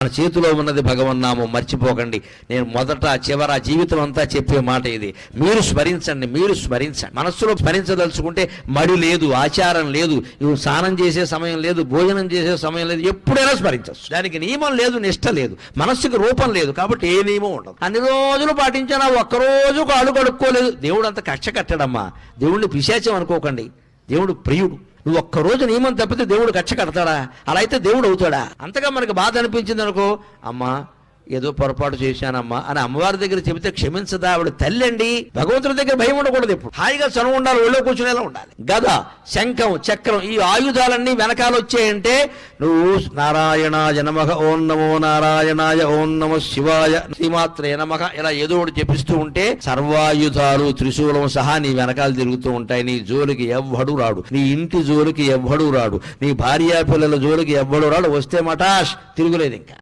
మన చేతిలో ఉన్నది భగవన్నామం, మర్చిపోకండి. నేను మొదట చివర జీవితం అంతా చెప్పే మాట ఇది. మీరు స్మరించండి, మీరు స్మరించండి. మనస్సులో స్మరించదలుచుకుంటే మడి లేదు, ఆచారం లేదు, ఇవి స్నానం చేసే సమయం లేదు, భోజనం చేసే సమయం లేదు, ఎప్పుడైనా స్మరించవచ్చు. దానికి నియమం లేదు, నిష్ట లేదు, మనస్సుకి రూపం లేదు, కాబట్టి ఏ నియమం ఉండదు. అన్ని రోజులు పాటించినా ఒక్కరోజు కాళ్ళు కడుక్కోలేదు, దేవుడు అంత కక్ష కట్టడమ్మా. దేవుడిని పిశాచం అనుకోకండి, దేవుడు ప్రియుడు. నువ్వు ఒక్కరోజు నియమం తప్పితే దేవుడు కక్ష కడతాడా? అలా అయితే దేవుడు అవుతాడా? అంతగా మనకు బాధ అనిపించింది అనుకో, అమ్మా ఏదో పొరపాటు చేశానమ్మా అని అమ్మవారి దగ్గర చెబితే క్షమించదా? ఆవిడ తల్లి అండి. భగవంతుడి దగ్గర భయం ఉండకూడదు, ఎప్పుడు హాయిగా చనువు ఉండాలి, ఒళ్ళో కూర్చునేలా ఉండాలి. గద, శంఖం, చక్రం, ఈ ఆయుధాలన్నీ వెనకాల వచ్చాయంటే నువ్వు నారాయణాయ నమః, ఓం నమో నారాయణాయ, ఓం నమో శివాయ, శ్రీమాత్రే నమః ఇలా ఏదో ఒకటి చెప్పిస్తూ ఉంటే సర్వాయుధాలు త్రిశూలం సహా నీ వెనకాల తిరుగుతూ ఉంటాయి. నీ జోలికి ఎవ్వడు రాడు, నీ ఇంటి జోలికి ఎవ్వడు రాడు, నీ భార్యా పిల్లల జోలికి ఎవ్వడు రాడు. వస్తే మటాష్, తిరుగులేదు ఇంకా.